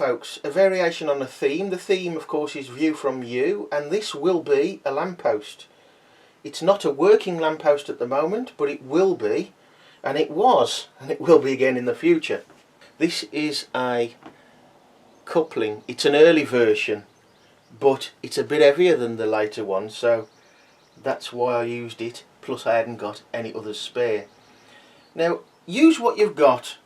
folks, a variation on a theme. The theme of course is view from you, and this will be a lamppost. It's not a working lamppost at the moment, but it will be, and it was, and it will be again in the future. This is a coupling. It's an early version, but it's a bit heavier than the later one, so that's why I used it, plus I hadn't got any others spare. Now, use what you've got.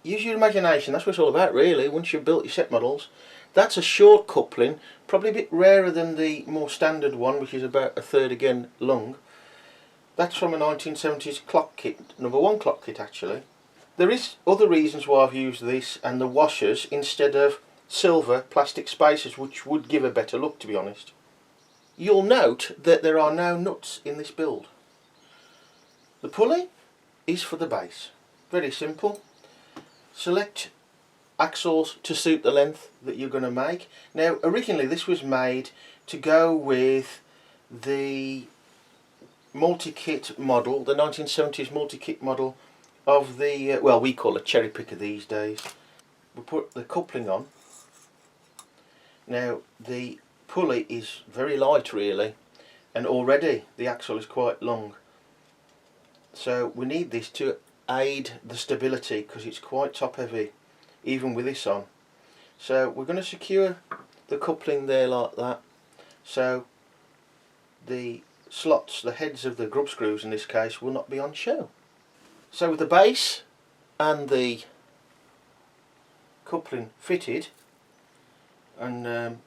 Use your imagination, that's what it's all about really, once you've built your set models. That's a short coupling, probably a bit rarer than the more standard one, which is about 1/3 again long. That's from a 1970s clock kit, #1 clock kit actually. There is other reasons why I've used this and the washers instead of silver plastic spacers, which would give a better look, to be honest. You'll note that there are no nuts in this build. The pulley is for the base. Very simple. Select axles to suit the length that you're going to make. Now originally this was made to go with the multi-kit model, the 1970s multi-kit model of the, well, we call it cherry picker these days. We'll put the coupling on. Now the pulley is very light really, and already the axle is quite long. So we need this to aid the stability because it's quite top heavy even with this on. So we're going to secure the coupling there like that, so the slots, the heads of the grub screws in this case, will not be on show. So with the base and the coupling fitted, and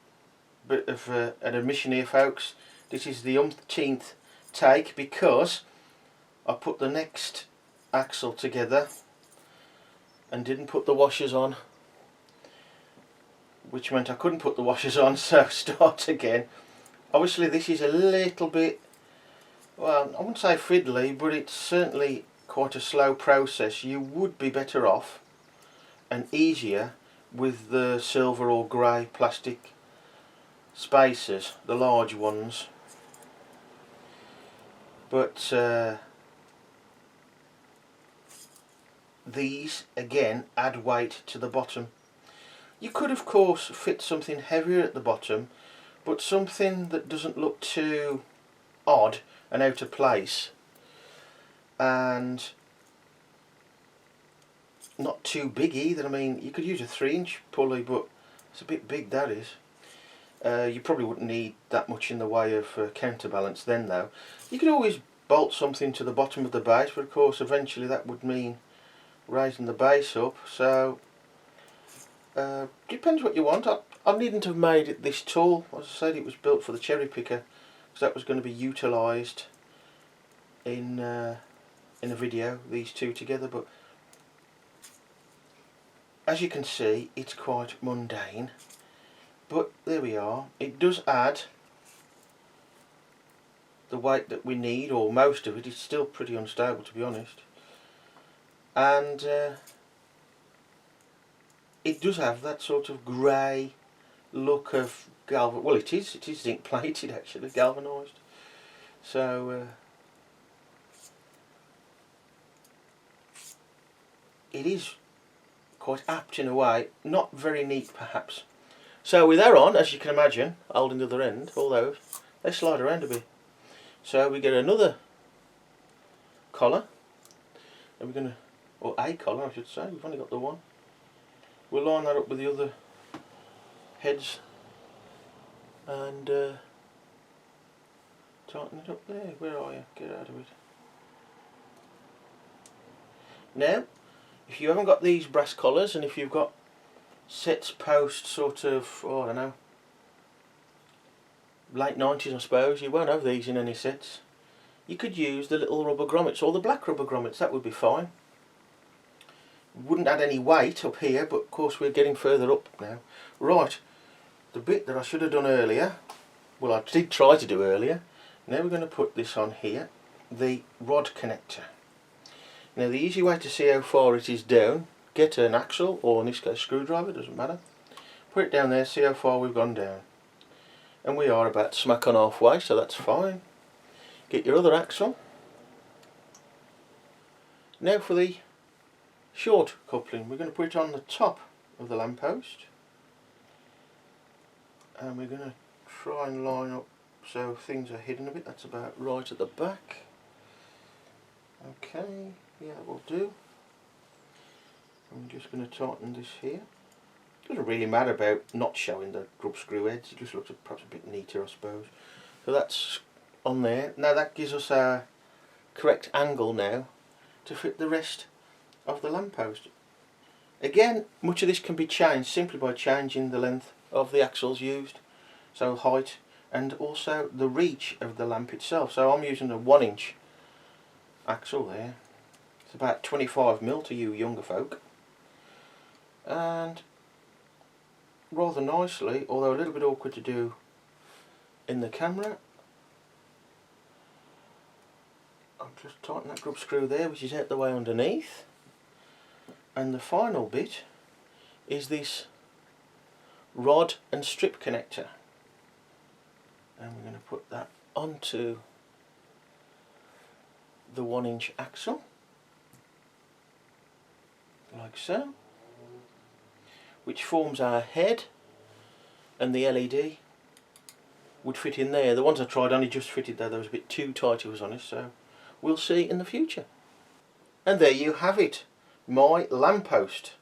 bit of an admission here folks, this is the umpteenth take because I put the next axle together and didn't put the washers on, which meant I couldn't put the washers on, so start again. Obviously this is a little bit, well, I wouldn't say fiddly, but it's certainly quite a slow process. You would be better off and easier with the silver or grey plastic spacers, the large ones, but these again add weight to the bottom. You could of course fit something heavier at the bottom, but something that doesn't look too odd and out of place and not too big either. I mean, you could use a 3-inch pulley, but it's a bit big, that is. You probably wouldn't need that much in the way of counterbalance then though. You could always bolt something to the bottom of the base, but of course eventually that would mean raising the base up, so depends what you want. I needn't have made it this tall. As I said, it was built for the cherry picker, because that was going to be utilised in a video, these two together, but as you can see it's quite mundane, but there we are. It does add the weight that we need, or most of it. It's still pretty unstable, to be honest, and it does have that sort of grey look of well, it is zinc plated actually, galvanised, so it is quite apt in a way, not very neat perhaps. So with that on, as you can imagine, holding the other end, all those, they slide around a bit. So we get another collar, and we're going to, or a collar I should say, we've only got the one. We'll line that up with the other heads and tighten it up there. Where are you? Get out of it. Now, if you haven't got these brass collars, and if you've got sets post sort of, oh, I don't know, late 90s I suppose, you won't have these in any sets. You could use the little rubber grommets, or the black rubber grommets, that would be fine. Wouldn't add any weight up here, but of course we're getting further up now. Right, the bit that I should have done earlier, well, I did try to do earlier. Now we're going to put this on here, the rod connector. Now the easy way to see how far it is down, get an axle, or in this case screwdriver, doesn't matter, put it down there, see how far we've gone down, and we are about smack on halfway, so that's fine. Get your other axle. Now for the short coupling, we're going to put it on the top of the lamppost, and we're going to try and line up so things are hidden a bit. That's about right at the back. Okay, yeah, that will do. I'm just going to tighten this here. Doesn't really matter about not showing the grub screw heads, it just looks perhaps a bit neater, I suppose. So that's on there. Now that gives us our correct angle now to fit the rest of the lamppost. Again, much of this can be changed simply by changing the length of the axles used, so height, and also the reach of the lamp itself. So I'm using a 1-inch axle there. It's about 25mm to you younger folk. And rather nicely, although a little bit awkward to do in the camera, I'll just tighten that grub screw there, which is out the way underneath. And the final bit is this rod and strip connector, and we're going to put that onto the 1-inch axle like so, which forms our head, and the LED would fit in there. The ones I tried only just fitted there, they was a bit too tight, if I was honest, so we'll see in the future. And there you have it, my lamppost.